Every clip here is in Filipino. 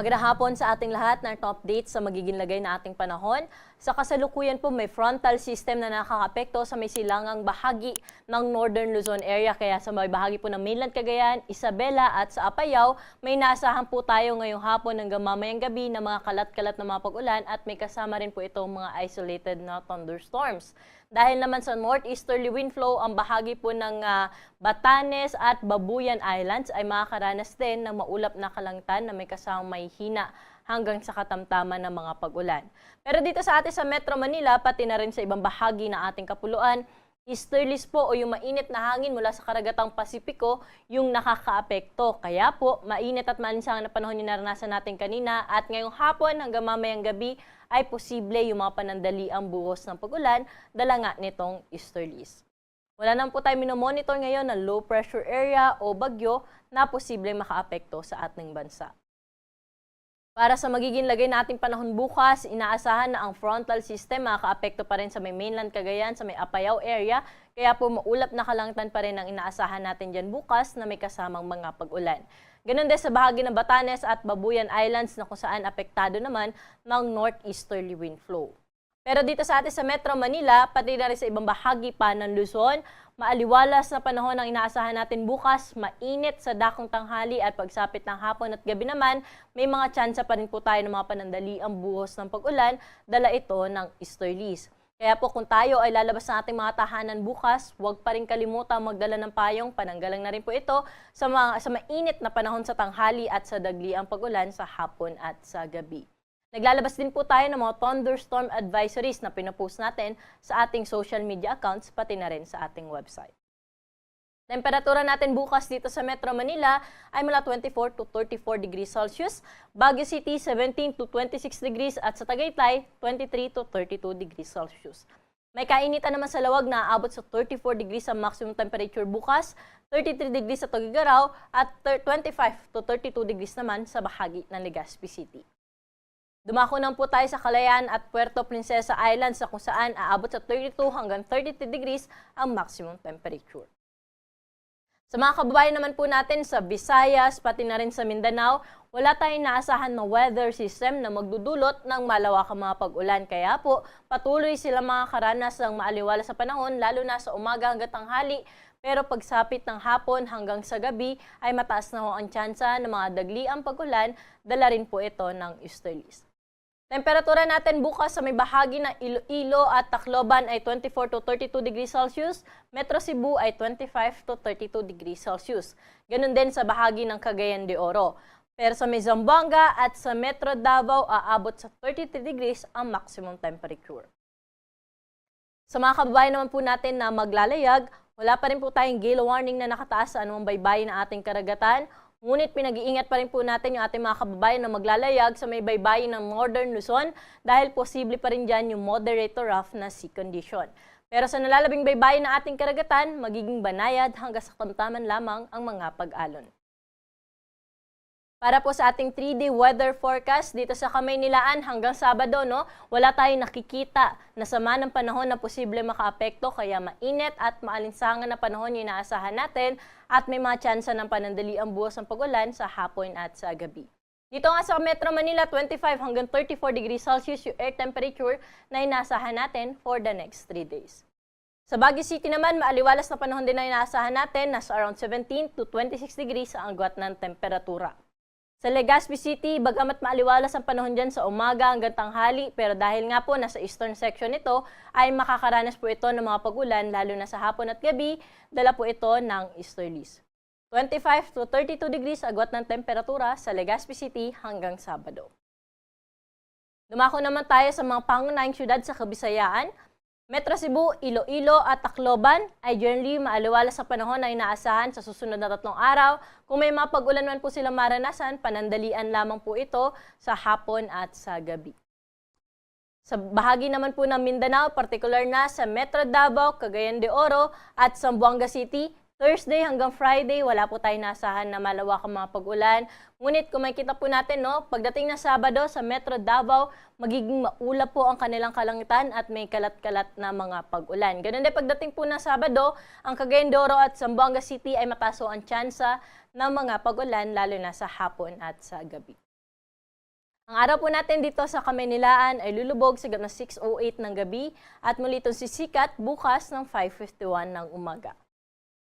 Magandang hapon sa ating lahat ng update sa magiging lagay na ating panahon. Sa kasalukuyan po may frontal system na nakakaapekto sa may silangang bahagi ng Northern Luzon area. Kaya sa may bahagi po ng mainland Cagayan, Isabela at sa Apayao, may naasahan po tayo ngayong hapon hanggang mamayang gabi na mga kalat-kalat na mga pag-ulan at may kasama rin po itong mga isolated na thunderstorms. Dahil naman sa northeasterly wind flow, ang bahagi po ng Batanes at Babuyan Islands ay makakaranas din ng maulap na kalangitan na may kasamang may hina hanggang sa katamtaman ng mga pag-ulan. Pero dito sa atin sa Metro Manila, pati na rin sa ibang bahagi ng ating kapuluan, easterlies po o yung mainit na hangin mula sa karagatang Pasipiko yung nakakaapekto. Kaya po, mainit at maalinsangan na panahon yung naranasan natin kanina at ngayong hapon hanggang mamayang gabi ay posible yung mga panandaliang buhos ng pag-ulan dala nga nitong easterlies. Wala naman po tayo minomonitor ngayon na low pressure area o bagyo na posibleng makaapekto sa ating bansa. Para sa magiging lagay nating panahon bukas, inaasahan na ang frontal system makakaapekto pa rin sa may mainland Cagayan, sa may Apayao area, kaya po maulap na kalangitan pa rin ang inaasahan natin dyan bukas na may kasamang mga pag-ulan. Ganon din sa bahagi ng Batanes at Babuyan Islands na kung saan apektado naman ng northeasterly wind flow. Pero dito sa atin sa Metro Manila, pati na rin sa ibang bahagi pa ng Luzon, maaliwalas na panahon ang inaasahan natin bukas, mainit sa dakong tanghali at pagsapit ng hapon at gabi naman, may mga tsansa pa rin po tayo ng mga panandaliang buhos ng pag-ulan, dala ito ng easterlies. Kaya po kung tayo ay lalabas ng ating mga tahanan bukas, huwag pa rin kalimutan magdala ng payong, pananggalang na rin po ito sa mainit na panahon sa tanghali at sa dagliang pag-ulan sa hapon at sa gabi. Naglalabas din po tayo ng mga thunderstorm advisories na pinapost natin sa ating social media accounts pati na rin sa ating website. Temperatura natin bukas dito sa Metro Manila ay mula 24 to 34 degrees Celsius, Baguio City 17 to 26 degrees at sa Tagaytay 23 to 32 degrees Celsius. May kainitan naman sa Lawag na aabot sa 34 degrees ang maximum temperature bukas, 33 degrees sa Tuguegarao at 25 to 32 degrees naman sa bahagi ng Legazpi City. Dumako naman po tayo sa Calayan at Puerto Princesa Islands na kung saan aabot sa 32 hanggang 33 degrees ang maximum temperature. Sa mga kababayan naman po natin sa Visayas, pati na rin sa Mindanao, wala tayong naasahan na weather system na magdudulot ng malawakang mga pag-ulan. Kaya po, patuloy sila makakaranas ng maaliwala sa panahon, lalo na sa umaga hanggang tanghali. Pero pagsapit ng hapon hanggang sa gabi ay mataas na ho ang tsansa ng mga dagliang pag-ulan, dala rin po ito ng easterlies. Temperatura natin bukas sa may bahagi ng Iloilo at Tacloban ay 24 to 32 degrees Celsius, Metro Cebu ay 25 to 32 degrees Celsius. Ganun din sa bahagi ng Cagayan de Oro. Pero sa may Zamboanga at sa Metro Davao aabot sa 33 degrees ang maximum temperature. Sa mga kababayan naman po natin na maglalayag, wala pa rin po tayong gale warning na nakataas sa anumang baybayin ng ating karagatan. Ngunit pinag-iingat pa rin po natin yung ating mga kababayan na maglalayag sa may baybayin ng Northern Luzon dahil posible pa rin dyan yung moderate to rough na sea condition. Pero sa nalalabing baybayin ng ating karagatan, magiging banayad hanggang sa katamtaman lamang ang mga pag-alon. Para po sa ating 3-day weather forecast dito sa Kamaynilaan hanggang Sabado, wala tayong nakikita na sama ng panahon na posible makaapekto kaya mainit at maalinsangan na panahon yung inaasahan natin at may mga tsansa ng panandaliang buhos ng pag-ulan sa hapon at sa gabi. Dito nga sa Metro Manila, 25 hanggang 34 degrees Celsius yung air temperature na inaasahan natin for the next 3 days. Sa Baguio City naman, maaliwalas na panahon din na inaasahan natin, nasa around 17 to 26 degrees ang agwat ng temperatura. Sa Legazpi City, bagamat maaliwalas ang panahon dyan sa umaga hanggang tanghali, pero dahil nga po nasa eastern section nito, ay makakaranas po ito ng mga pag-ulan, lalo na sa hapon at gabi, dala po ito ng easterlies. 25 to 32 degrees agwat ng temperatura sa Legazpi City hanggang Sabado. Dumako naman tayo sa mga pangunahing syudad sa Kabisayaan. Metro Cebu, Iloilo at Tacloban ay generally maaliwalas sa panahon na inaasahan sa susunod na 3 araw. Kung may mga pag-ulan man po silang maranasan, panandalian lamang po ito sa hapon at sa gabi. Sa bahagi naman po ng Mindanao, particular na sa Metro Davao, Cagayan de Oro at Zamboanga City, Thursday hanggang Friday, wala po tayong naasahan na malawak ang mga pag-ulan. Ngunit kung makita po natin, pagdating ng Sabado sa Metro Davao, magiging maulap po ang kanilang kalangitan at may kalat-kalat na mga pag-ulan. Ganun din pagdating po ng Sabado, ang Cagayan de Oro at Zamboanga City ay mataas ang tsansa ng mga pag-ulan lalo na sa hapon at sa gabi. Ang araw po natin dito sa Kamaynilaan ay lulubog sa 6:08 ng gabi at muli itong sisikat bukas ng 5:51 ng umaga.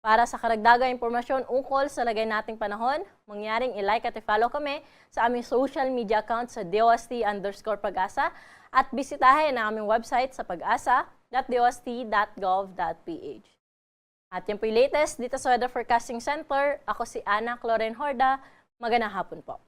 Para sa karagdagang impormasyon ukol sa lagay nating panahon, mangyaring i-like at i-follow kami sa aming social media account sa DOST_Pag-asa at bisitahin ang aming website sa pag-asa.dost.gov.ph. At yan po yung latest dito sa Weather Forecasting Center. Ako si Ana Cloren Horda. Magandang hapon po.